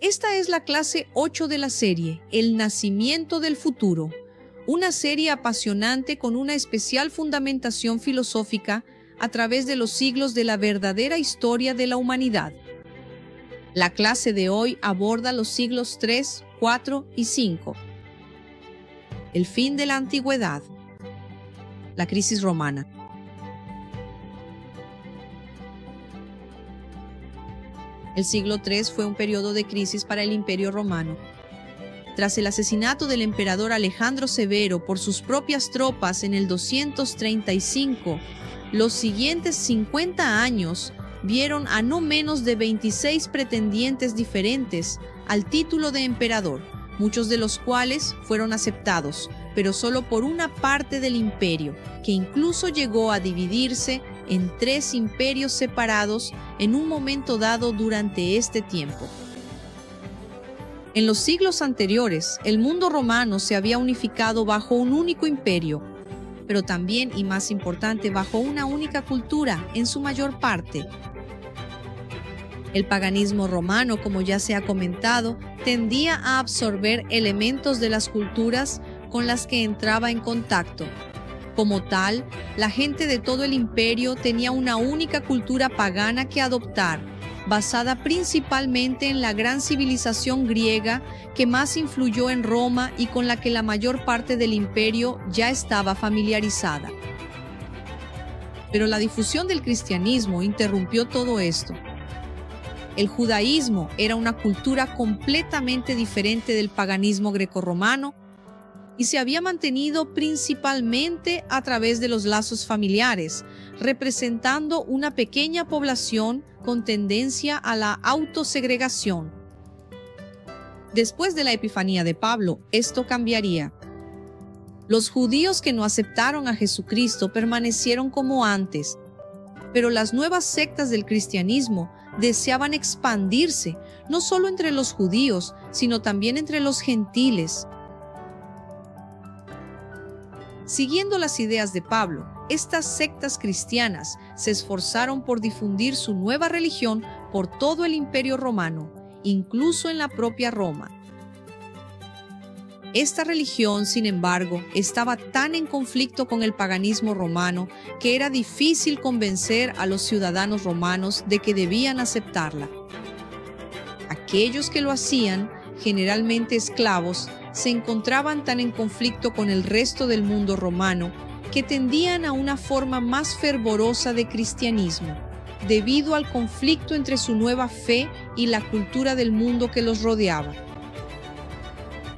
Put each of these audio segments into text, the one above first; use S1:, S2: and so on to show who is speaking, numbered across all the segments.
S1: Esta es la clase 8 de la serie, El nacimiento del futuro, una serie apasionante con una especial fundamentación filosófica a través de los siglos de la verdadera historia de la humanidad. La clase de hoy aborda los siglos 3, 4 y 5. El fin de la antigüedad. La crisis romana. El siglo III fue un periodo de crisis para el Imperio Romano. Tras el asesinato del emperador Alejandro Severo por sus propias tropas en el 235, los siguientes 50 años vieron a no menos de 26 pretendientes diferentes al título de emperador, muchos de los cuales fueron aceptados, pero solo por una parte del imperio, que incluso llegó a dividirse en 3 imperios separados en un momento dado durante este tiempo. En los siglos anteriores, el mundo romano se había unificado bajo un único imperio, pero también, y más importante, bajo una única cultura en su mayor parte. El paganismo romano, como ya se ha comentado, tendía a absorber elementos de las culturas con las que entraba en contacto. Como tal, la gente de todo el imperio tenía una única cultura pagana que adoptar, basada principalmente en la gran civilización griega que más influyó en Roma y con la que la mayor parte del imperio ya estaba familiarizada. Pero la difusión del cristianismo interrumpió todo esto. El judaísmo era una cultura completamente diferente del paganismo grecorromano y se había mantenido principalmente a través de los lazos familiares, representando una pequeña población con tendencia a la autosegregación. Después de la Epifanía de Pablo, esto cambiaría. Los judíos que no aceptaron a Jesucristo permanecieron como antes, pero las nuevas sectas del cristianismo deseaban expandirse, no solo entre los judíos, sino también entre los gentiles. Siguiendo las ideas de Pablo, estas sectas cristianas se esforzaron por difundir su nueva religión por todo el Imperio Romano, incluso en la propia Roma. Esta religión, sin embargo, estaba tan en conflicto con el paganismo romano que era difícil convencer a los ciudadanos romanos de que debían aceptarla. Aquellos que lo hacían, generalmente esclavos, se encontraban tan en conflicto con el resto del mundo romano que tendían a una forma más fervorosa de cristianismo, debido al conflicto entre su nueva fe y la cultura del mundo que los rodeaba.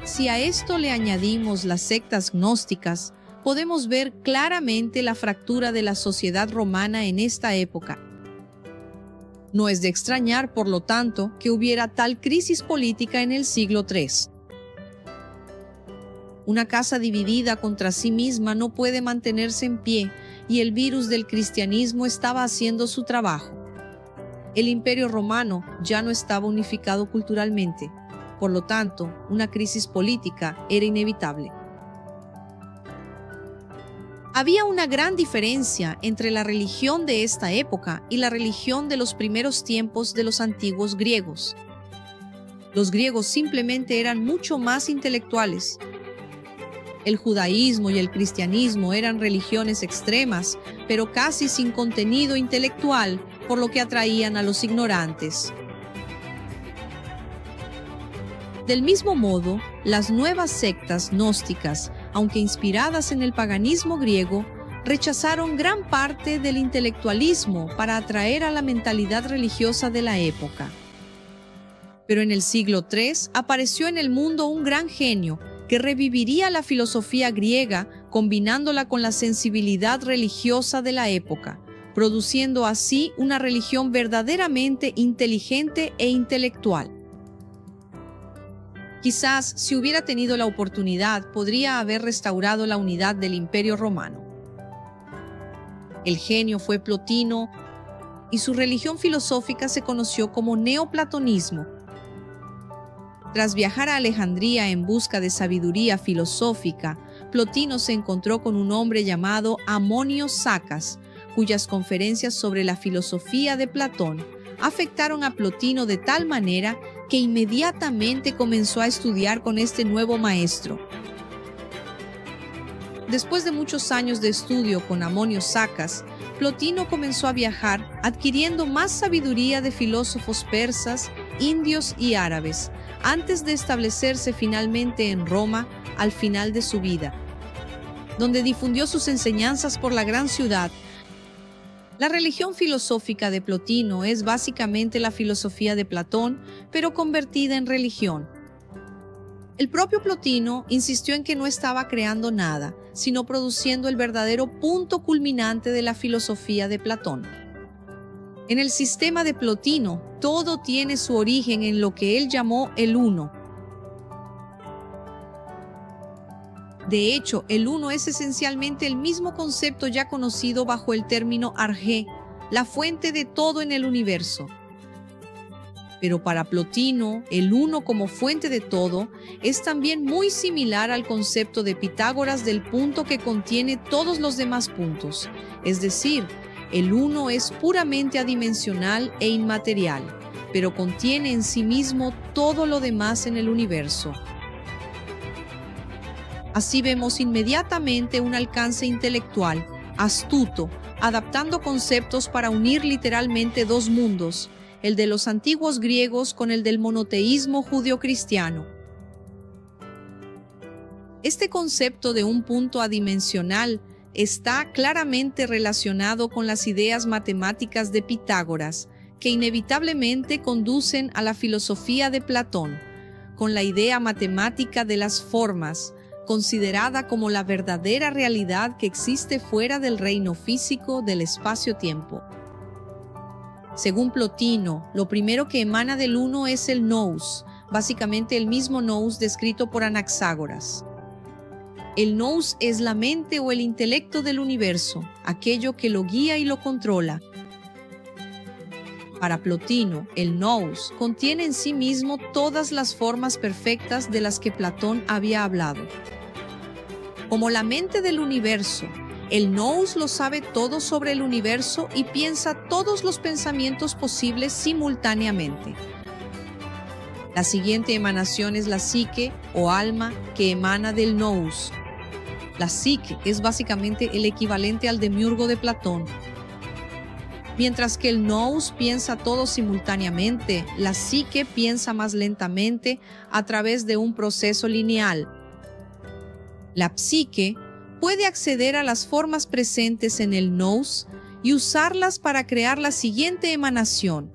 S1: Si a esto le añadimos las sectas gnósticas, podemos ver claramente la fractura de la sociedad romana en esta época. No es de extrañar, por lo tanto, que hubiera tal crisis política en el siglo III. Una casa dividida contra sí misma no puede mantenerse en pie, y el virus del cristianismo estaba haciendo su trabajo. El Imperio Romano ya no estaba unificado culturalmente. Por lo tanto, una crisis política era inevitable. Había una gran diferencia entre la religión de esta época y la religión de los primeros tiempos de los antiguos griegos. Los griegos simplemente eran mucho más intelectuales. El judaísmo y el cristianismo eran religiones extremas, pero casi sin contenido intelectual, por lo que atraían a los ignorantes. Del mismo modo, las nuevas sectas gnósticas, aunque inspiradas en el paganismo griego, rechazaron gran parte del intelectualismo para atraer a la mentalidad religiosa de la época. Pero en el siglo III apareció en el mundo un gran genio que reviviría la filosofía griega combinándola con la sensibilidad religiosa de la época, produciendo así una religión verdaderamente inteligente e intelectual. Quizás, si hubiera tenido la oportunidad, podría haber restaurado la unidad del Imperio Romano. El genio fue Plotino y su religión filosófica se conoció como neoplatonismo. Tras viajar a Alejandría en busca de sabiduría filosófica, Plotino se encontró con un hombre llamado Amonio Sacas, cuyas conferencias sobre la filosofía de Platón afectaron a Plotino de tal manera que inmediatamente comenzó a estudiar con este nuevo maestro. Después de muchos años de estudio con Amonio Sacas, Plotino comenzó a viajar, adquiriendo más sabiduría de filósofos persas, indios y árabes, antes de establecerse finalmente en Roma al final de su vida, donde difundió sus enseñanzas por la gran ciudad. La religión filosófica de Plotino es básicamente la filosofía de Platón, pero convertida en religión. El propio Plotino insistió en que no estaba creando nada, sino produciendo el verdadero punto culminante de la filosofía de Platón. En el sistema de Plotino, todo tiene su origen en lo que él llamó el uno. De hecho, el uno es esencialmente el mismo concepto ya conocido bajo el término arjé, la fuente de todo en el universo. Pero para Plotino, el uno como fuente de todo es también muy similar al concepto de Pitágoras del punto que contiene todos los demás puntos. Es decir, el uno es puramente adimensional e inmaterial, pero contiene en sí mismo todo lo demás en el universo. Así vemos inmediatamente un alcance intelectual, astuto, adaptando conceptos para unir literalmente dos mundos, el de los antiguos griegos con el del monoteísmo judio-cristiano. Este concepto de un punto adimensional está claramente relacionado con las ideas matemáticas de Pitágoras, que inevitablemente conducen a la filosofía de Platón, con la idea matemática de las formas, considerada como la verdadera realidad que existe fuera del reino físico del espacio-tiempo. Según Plotino, lo primero que emana del uno es el nous, básicamente el mismo nous descrito por Anaxágoras. El nous es la mente o el intelecto del universo, aquello que lo guía y lo controla. Para Plotino, el nous contiene en sí mismo todas las formas perfectas de las que Platón había hablado. Como la mente del universo, el nous lo sabe todo sobre el universo y piensa todos los pensamientos posibles simultáneamente. La siguiente emanación es la psique o alma que emana del nous. La psique es básicamente el equivalente al demiurgo de Platón. Mientras que el nous piensa todo simultáneamente, la psique piensa más lentamente a través de un proceso lineal. La psique puede acceder a las formas presentes en el nous y usarlas para crear la siguiente emanación,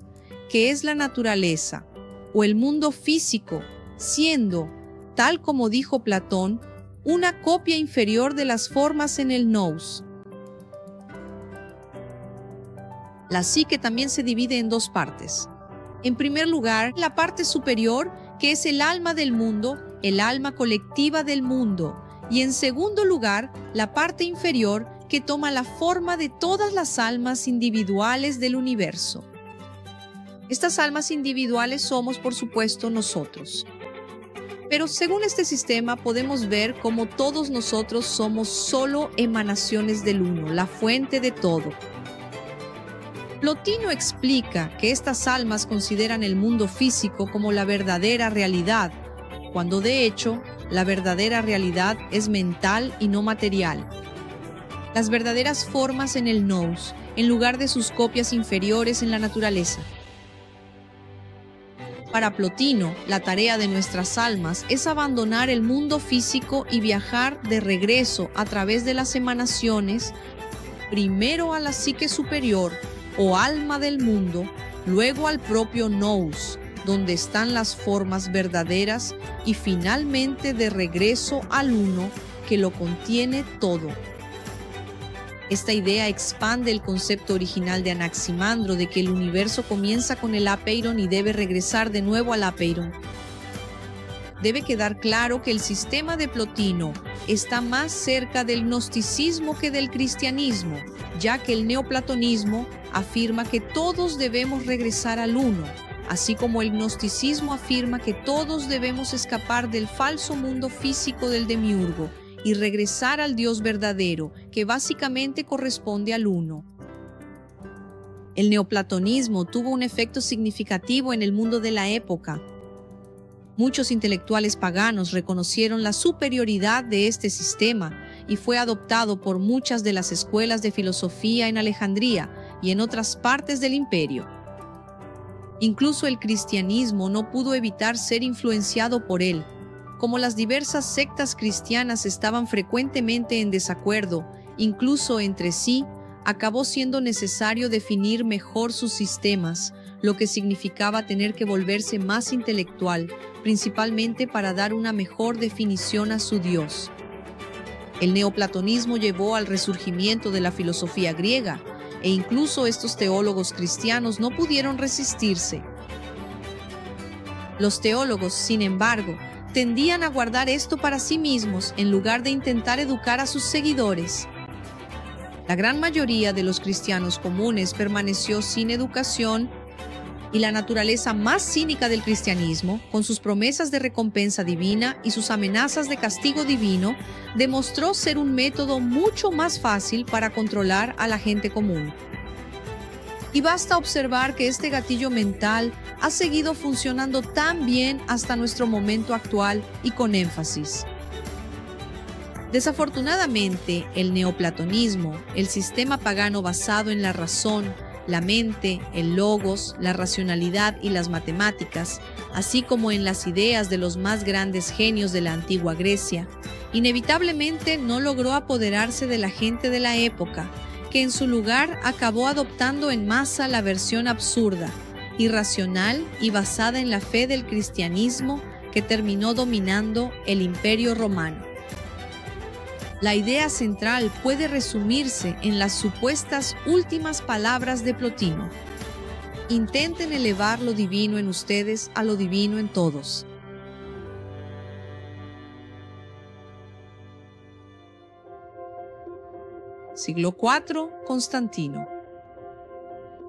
S1: que es la naturaleza, o el mundo físico, siendo, tal como dijo Platón, una copia inferior de las formas en el nous. La psique también se divide en dos partes. En primer lugar, la parte superior, que es el alma del mundo, el alma colectiva del mundo, y en segundo lugar, la parte inferior, que toma la forma de todas las almas individuales del universo. Estas almas individuales somos, por supuesto, nosotros. Pero según este sistema podemos ver cómo todos nosotros somos solo emanaciones del uno, la fuente de todo. Plotino explica que estas almas consideran el mundo físico como la verdadera realidad, cuando de hecho la verdadera realidad es mental y no material. Las verdaderas formas en el nous, en lugar de sus copias inferiores en la naturaleza. Para Plotino, la tarea de nuestras almas es abandonar el mundo físico y viajar de regreso a través de las emanaciones, primero a la psique superior o alma del mundo, luego al propio nous, donde están las formas verdaderas, y finalmente de regreso al uno que lo contiene todo. Esta idea expande el concepto original de Anaximandro de que el universo comienza con el apeiron y debe regresar de nuevo al apeiron. Debe quedar claro que el sistema de Plotino está más cerca del gnosticismo que del cristianismo, ya que el neoplatonismo afirma que todos debemos regresar al uno, así como el gnosticismo afirma que todos debemos escapar del falso mundo físico del demiurgo y regresar al Dios verdadero, que básicamente corresponde al uno. El neoplatonismo tuvo un efecto significativo en el mundo de la época. Muchos intelectuales paganos reconocieron la superioridad de este sistema y fue adoptado por muchas de las escuelas de filosofía en Alejandría y en otras partes del imperio. Incluso el cristianismo no pudo evitar ser influenciado por él. Como las diversas sectas cristianas estaban frecuentemente en desacuerdo, incluso entre sí, acabó siendo necesario definir mejor sus sistemas, lo que significaba tener que volverse más intelectual, principalmente para dar una mejor definición a su Dios. El neoplatonismo llevó al resurgimiento de la filosofía griega, e incluso estos teólogos cristianos no pudieron resistirse. Los teólogos, sin embargo, tendían a guardar esto para sí mismos en lugar de intentar educar a sus seguidores. La gran mayoría de los cristianos comunes permaneció sin educación, y la naturaleza más cínica del cristianismo, con sus promesas de recompensa divina y sus amenazas de castigo divino, demostró ser un método mucho más fácil para controlar a la gente común. Y basta observar que este gatillo mental ha seguido funcionando tan bien hasta nuestro momento actual y con énfasis. Desafortunadamente, el neoplatonismo, el sistema pagano basado en la razón, la mente, el logos, la racionalidad y las matemáticas, así como en las ideas de los más grandes genios de la antigua Grecia, inevitablemente no logró apoderarse de la gente de la época, que en su lugar acabó adoptando en masa la versión absurda, irracional y basada en la fe del cristianismo que terminó dominando el Imperio Romano. La idea central puede resumirse en las supuestas últimas palabras de Plotino. Intenten elevar lo divino en ustedes a lo divino en todos. Siglo IV, Constantino.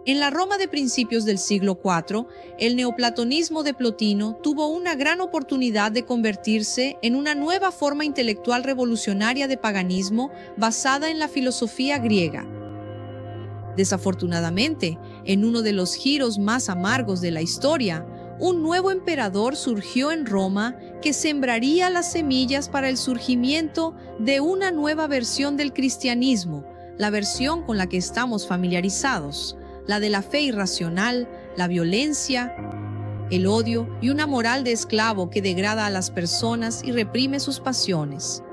S1: En la Roma de principios del siglo IV, el neoplatonismo de Plotino tuvo una gran oportunidad de convertirse en una nueva forma intelectual revolucionaria de paganismo basada en la filosofía griega. Desafortunadamente, en uno de los giros más amargos de la historia, un nuevo emperador surgió en Roma que sembraría las semillas para el surgimiento de una nueva versión del cristianismo, la versión con la que estamos familiarizados, la de la fe irracional, la violencia, el odio y una moral de esclavo que degrada a las personas y reprime sus pasiones.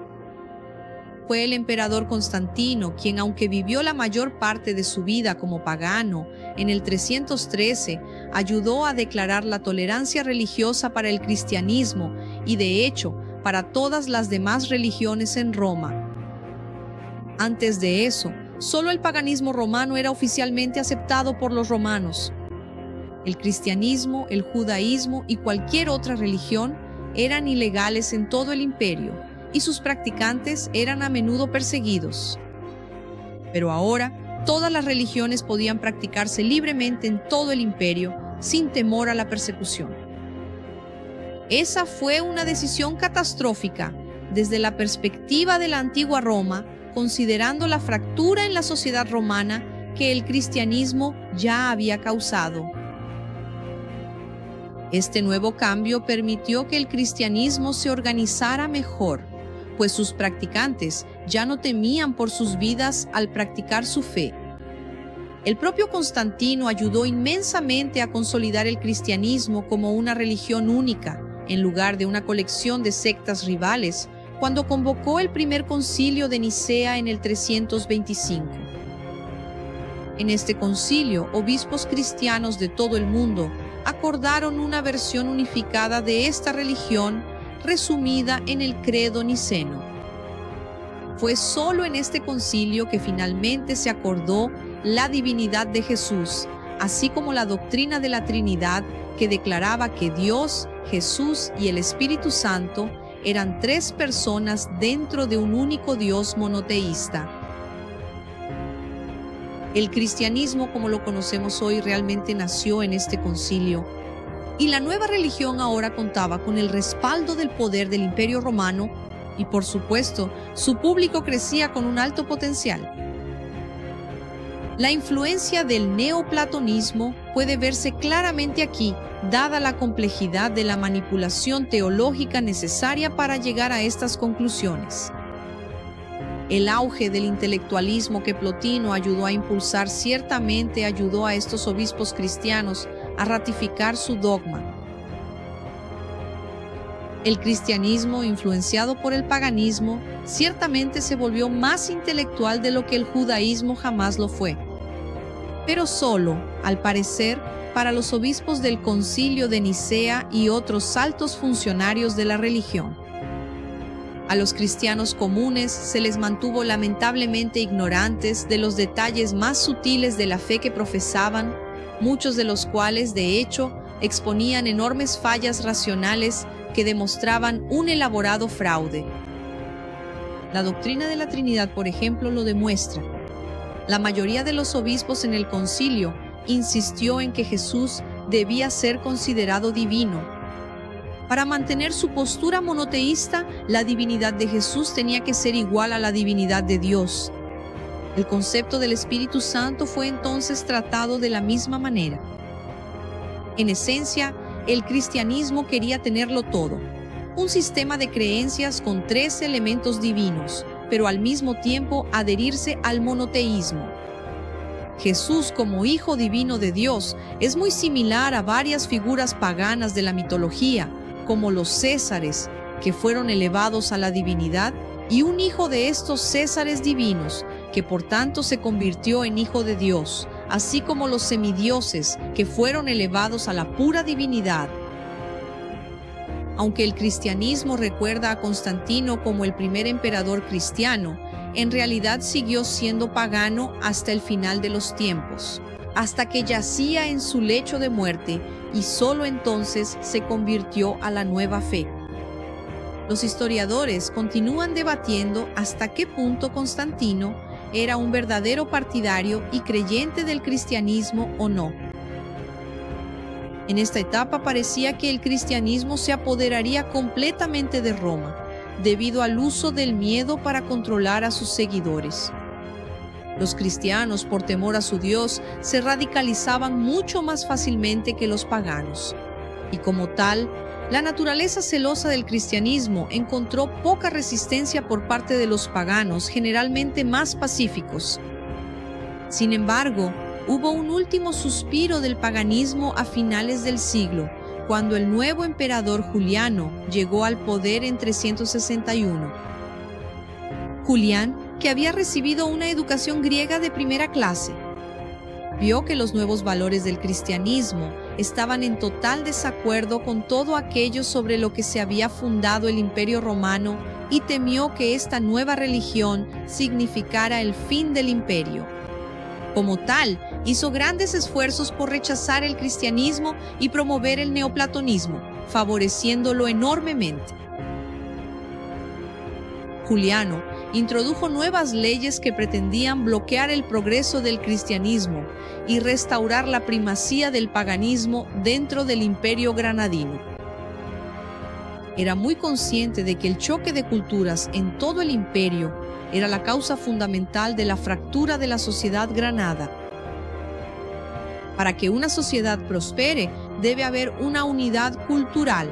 S1: Fue el emperador Constantino quien, aunque vivió la mayor parte de su vida como pagano, en el 313 ayudó a declarar la tolerancia religiosa para el cristianismo y, de hecho, para todas las demás religiones en Roma. Antes de eso, solo el paganismo romano era oficialmente aceptado por los romanos. El cristianismo, el judaísmo y cualquier otra religión eran ilegales en todo el imperio, y sus practicantes eran a menudo perseguidos. Pero ahora, todas las religiones podían practicarse libremente en todo el imperio, sin temor a la persecución. Esa fue una decisión catastrófica desde la perspectiva de la antigua Roma, considerando la fractura en la sociedad romana que el cristianismo ya había causado. Este nuevo cambio permitió que el cristianismo se organizara mejor, pues sus practicantes ya no temían por sus vidas al practicar su fe. El propio Constantino ayudó inmensamente a consolidar el cristianismo como una religión única, en lugar de una colección de sectas rivales, cuando convocó el primer concilio de Nicea en el 325. En este concilio, obispos cristianos de todo el mundo acordaron una versión unificada de esta religión resumida en el credo niceno. Fue solo en este concilio que finalmente se acordó la divinidad de Jesús, así como la doctrina de la Trinidad que declaraba que Dios, Jesús y el Espíritu Santo eran tres personas dentro de un único Dios monoteísta. El cristianismo como lo conocemos hoy realmente nació en este concilio, y la nueva religión ahora contaba con el respaldo del poder del Imperio Romano y, por supuesto, su público crecía con un alto potencial. La influencia del neoplatonismo puede verse claramente aquí, dada la complejidad de la manipulación teológica necesaria para llegar a estas conclusiones. El auge del intelectualismo que Plotino ayudó a impulsar ciertamente ayudó a estos obispos cristianos a ratificar su dogma. El cristianismo, influenciado por el paganismo, ciertamente se volvió más intelectual de lo que el judaísmo jamás lo fue. Pero solo, al parecer, para los obispos del Concilio de Nicea y otros altos funcionarios de la religión. A los cristianos comunes se les mantuvo lamentablemente ignorantes de los detalles más sutiles de la fe que profesaban, muchos de los cuales, de hecho, exponían enormes fallas racionales que demostraban un elaborado fraude. La doctrina de la Trinidad, por ejemplo, lo demuestra. La mayoría de los obispos en el concilio insistió en que Jesús debía ser considerado divino. Para mantener su postura monoteísta, la divinidad de Jesús tenía que ser igual a la divinidad de Dios. El concepto del Espíritu Santo fue entonces tratado de la misma manera. En esencia, el cristianismo quería tenerlo todo, un sistema de creencias con 3 elementos divinos, pero al mismo tiempo adherirse al monoteísmo. Jesús como Hijo Divino de Dios es muy similar a varias figuras paganas de la mitología, como los Césares, que fueron elevados a la divinidad, y un hijo de estos Césares divinos, que por tanto se convirtió en Hijo de Dios, así como los semidioses, que fueron elevados a la pura divinidad. Aunque el cristianismo recuerda a Constantino como el primer emperador cristiano, en realidad siguió siendo pagano hasta el final de los tiempos, hasta que yacía en su lecho de muerte, y solo entonces se convirtió a la nueva fe. Los historiadores continúan debatiendo hasta qué punto Constantino era un verdadero partidario y creyente del cristianismo o no. En esta etapa parecía que el cristianismo se apoderaría completamente de Roma, debido al uso del miedo para controlar a sus seguidores. Los cristianos, por temor a su Dios, se radicalizaban mucho más fácilmente que los paganos, y como tal, la naturaleza celosa del cristianismo encontró poca resistencia por parte de los paganos, generalmente más pacíficos. Sin embargo, hubo un último suspiro del paganismo a finales del siglo, cuando el nuevo emperador Juliano llegó al poder en 361. Julián, que había recibido una educación griega de primera clase, vio que los nuevos valores del cristianismo estaban en total desacuerdo con todo aquello sobre lo que se había fundado el Imperio Romano y temió que esta nueva religión significara el fin del imperio. Como tal, hizo grandes esfuerzos por rechazar el cristianismo y promover el neoplatonismo, favoreciéndolo enormemente. Juliano introdujo nuevas leyes que pretendían bloquear el progreso del cristianismo y restaurar la primacía del paganismo dentro del imperio granadino. Era muy consciente de que el choque de culturas en todo el imperio era la causa fundamental de la fractura de la sociedad granada. Para que una sociedad prospere, debe haber una unidad cultural,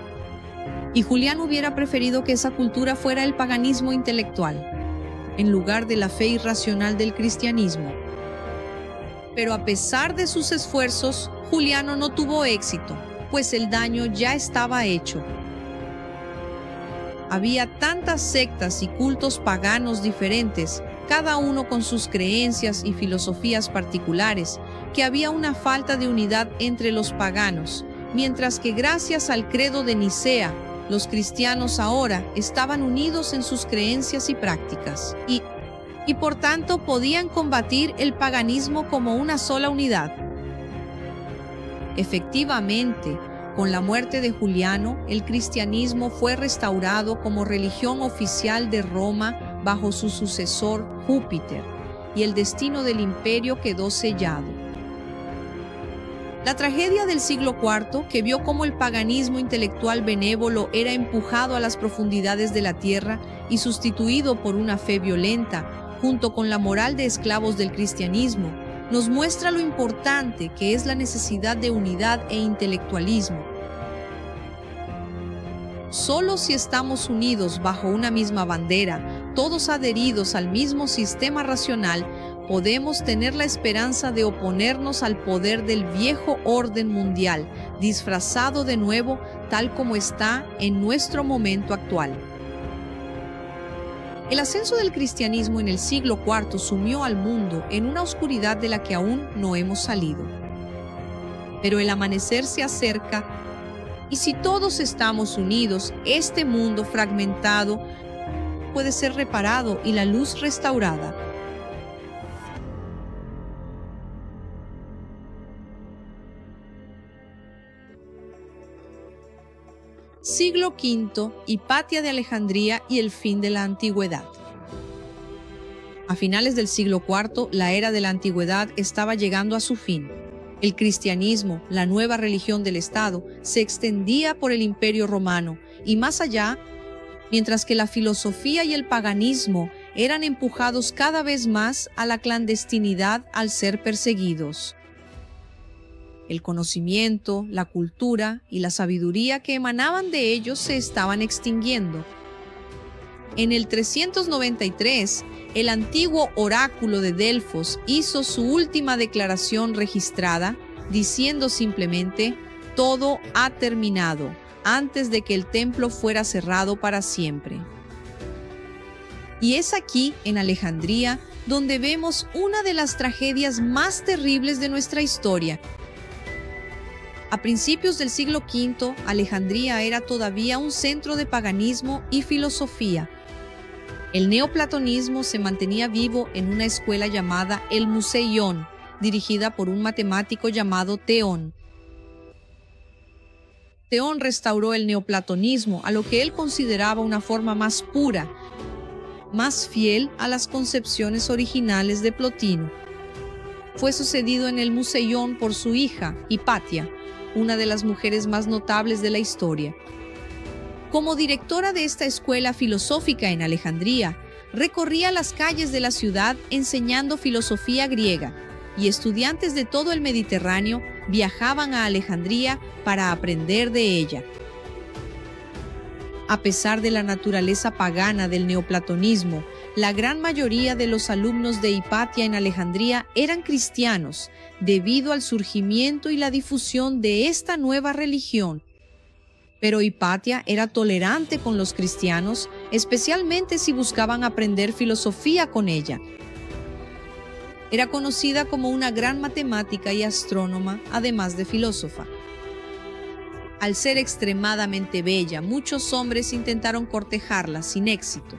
S1: y Julián hubiera preferido que esa cultura fuera el paganismo intelectual, en lugar de la fe irracional del cristianismo. Pero a pesar de sus esfuerzos, Juliano no tuvo éxito, pues el daño ya estaba hecho. Había tantas sectas y cultos paganos diferentes, cada uno con sus creencias y filosofías particulares, que había una falta de unidad entre los paganos, mientras que gracias al credo de Nicea, los cristianos ahora estaban unidos en sus creencias y prácticas, y por tanto podían combatir el paganismo como una sola unidad. Efectivamente, con la muerte de Juliano, el cristianismo fue restaurado como religión oficial de Roma bajo su sucesor Júpiter, y el destino del imperio quedó sellado. La tragedia del siglo IV, que vio cómo el paganismo intelectual benévolo era empujado a las profundidades de la tierra y sustituido por una fe violenta, junto con la moral de esclavos del cristianismo, nos muestra lo importante que es la necesidad de unidad e intelectualismo. Solo si estamos unidos bajo una misma bandera, todos adheridos al mismo sistema racional, podemos tener la esperanza de oponernos al poder del viejo orden mundial, disfrazado de nuevo tal como está en nuestro momento actual. El ascenso del cristianismo en el siglo IV sumió al mundo en una oscuridad de la que aún no hemos salido. Pero el amanecer se acerca, y si todos estamos unidos, este mundo fragmentado puede ser reparado y la luz restaurada. Siglo V, Hipatia de Alejandría y el fin de la antigüedad. A finales del siglo IV, la era de la antigüedad estaba llegando a su fin. El cristianismo, la nueva religión del Estado, se extendía por el Imperio Romano y más allá, mientras que la filosofía y el paganismo eran empujados cada vez más a la clandestinidad al ser perseguidos. El conocimiento, la cultura y la sabiduría que emanaban de ellos se estaban extinguiendo. En el 393, el antiguo oráculo de Delfos hizo su última declaración registrada, diciendo simplemente: todo ha terminado, antes de que el templo fuera cerrado para siempre. Y es aquí, en Alejandría, donde vemos una de las tragedias más terribles de nuestra historia. A principios del siglo V, Alejandría era todavía un centro de paganismo y filosofía. El neoplatonismo se mantenía vivo en una escuela llamada el Museion, dirigida por un matemático llamado Teón. Teón restauró el neoplatonismo a lo que él consideraba una forma más pura, más fiel a las concepciones originales de Plotino. Fue sucedido en el Museion por su hija, Hipatia, una de las mujeres más notables de la historia. Como directora de esta escuela filosófica en Alejandría, recorría las calles de la ciudad enseñando filosofía griega, y estudiantes de todo el Mediterráneo viajaban a Alejandría para aprender de ella. A pesar de la naturaleza pagana del neoplatonismo, la gran mayoría de los alumnos de Hipatia en Alejandría eran cristianos, debido al surgimiento y la difusión de esta nueva religión. Pero Hipatia era tolerante con los cristianos, especialmente si buscaban aprender filosofía con ella. Era conocida como una gran matemática y astrónoma, además de filósofa. Al ser extremadamente bella, muchos hombres intentaron cortejarla sin éxito.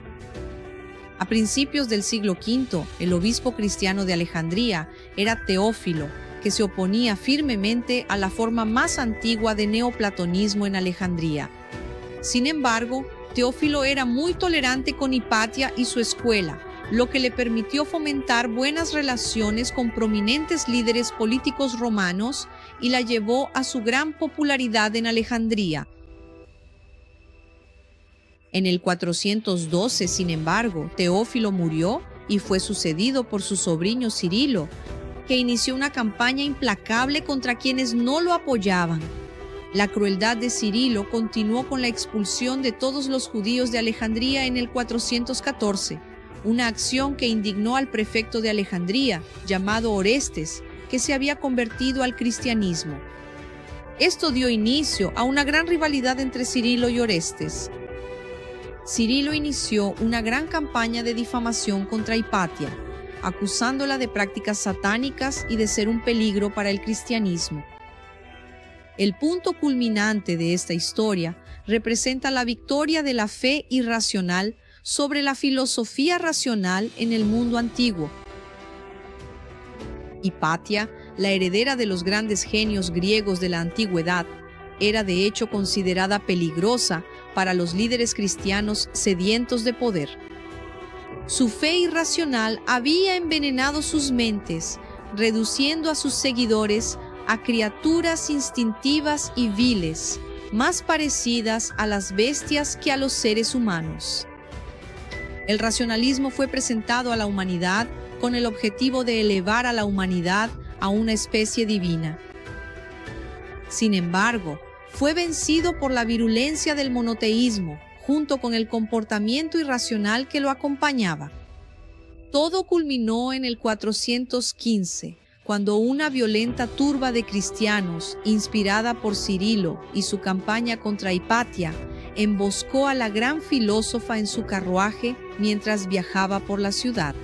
S1: A principios del siglo V, el obispo cristiano de Alejandría era Teófilo, que se oponía firmemente a la forma más antigua de neoplatonismo en Alejandría. Sin embargo, Teófilo era muy tolerante con Hipatia y su escuela, lo que le permitió fomentar buenas relaciones con prominentes líderes políticos romanos y la llevó a su gran popularidad en Alejandría. En el 412, sin embargo, Teófilo murió y fue sucedido por su sobrino Cirilo, que inició una campaña implacable contra quienes no lo apoyaban. La crueldad de Cirilo continuó con la expulsión de todos los judíos de Alejandría en el 414, una acción que indignó al prefecto de Alejandría, llamado Orestes, que se había convertido al cristianismo. Esto dio inicio a una gran rivalidad entre Cirilo y Orestes. Cirilo inició una gran campaña de difamación contra Hipatia, acusándola de prácticas satánicas y de ser un peligro para el cristianismo. El punto culminante de esta historia representa la victoria de la fe irracional sobre la filosofía racional en el mundo antiguo. Hipatia, la heredera de los grandes genios griegos de la antigüedad, era de hecho considerada peligrosa para los líderes cristianos sedientos de poder. Su fe irracional había envenenado sus mentes, reduciendo a sus seguidores a criaturas instintivas y viles, más parecidas a las bestias que a los seres humanos. El racionalismo fue presentado a la humanidad con el objetivo de elevar a la humanidad a una especie divina. Sin embargo, fue vencido por la virulencia del monoteísmo, junto con el comportamiento irracional que lo acompañaba. Todo culminó en el 415, cuando una violenta turba de cristianos, inspirada por Cirilo y su campaña contra Hipatia, emboscó a la gran filósofa en su carruaje mientras viajaba por la ciudad.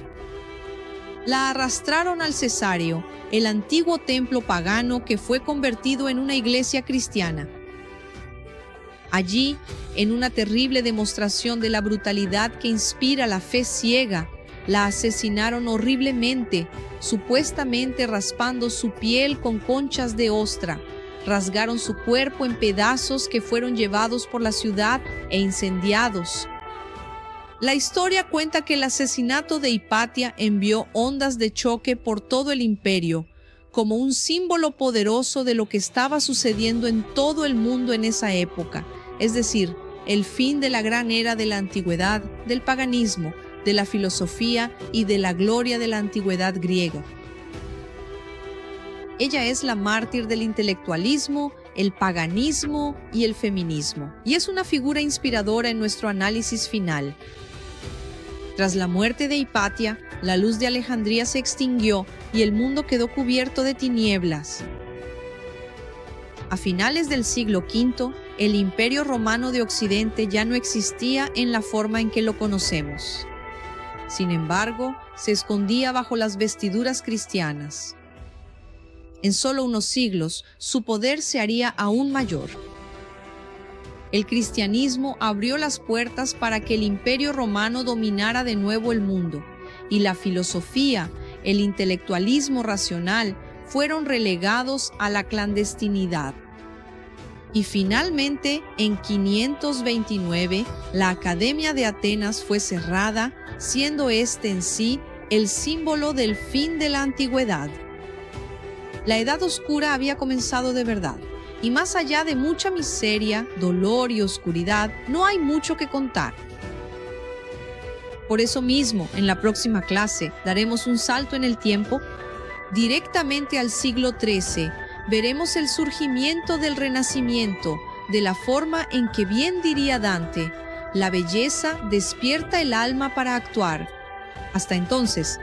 S1: La arrastraron al Cesáreo, el antiguo templo pagano que fue convertido en una iglesia cristiana. Allí, en una terrible demostración de la brutalidad que inspira la fe ciega, la asesinaron horriblemente, supuestamente raspando su piel con conchas de ostra. Rasgaron su cuerpo en pedazos que fueron llevados por la ciudad e incendiados. La historia cuenta que el asesinato de Hipatia envió ondas de choque por todo el imperio, como un símbolo poderoso de lo que estaba sucediendo en todo el mundo en esa época, es decir, el fin de la gran era de la antigüedad, del paganismo, de la filosofía y de la gloria de la antigüedad griega. Ella es la mártir del intelectualismo, el paganismo y el feminismo, y es una figura inspiradora en nuestro análisis final. Tras la muerte de Hipatia, la luz de Alejandría se extinguió y el mundo quedó cubierto de tinieblas. A finales del siglo V, el Imperio Romano de Occidente ya no existía en la forma en que lo conocemos. Sin embargo, se escondía bajo las vestiduras cristianas. En solo unos siglos, su poder se haría aún mayor. El cristianismo abrió las puertas para que el Imperio Romano dominara de nuevo el mundo, y la filosofía, el intelectualismo racional, fueron relegados a la clandestinidad. Y finalmente, en 529, la Academia de Atenas fue cerrada, siendo este en sí el símbolo del fin de la antigüedad. La Edad Oscura había comenzado de verdad, y más allá de mucha miseria, dolor y oscuridad, no hay mucho que contar. Por eso mismo, en la próxima clase, daremos un salto en el tiempo directamente al siglo XIII. Veremos el surgimiento del Renacimiento, de la forma en que bien diría Dante, la belleza despierta el alma para actuar. Hasta entonces,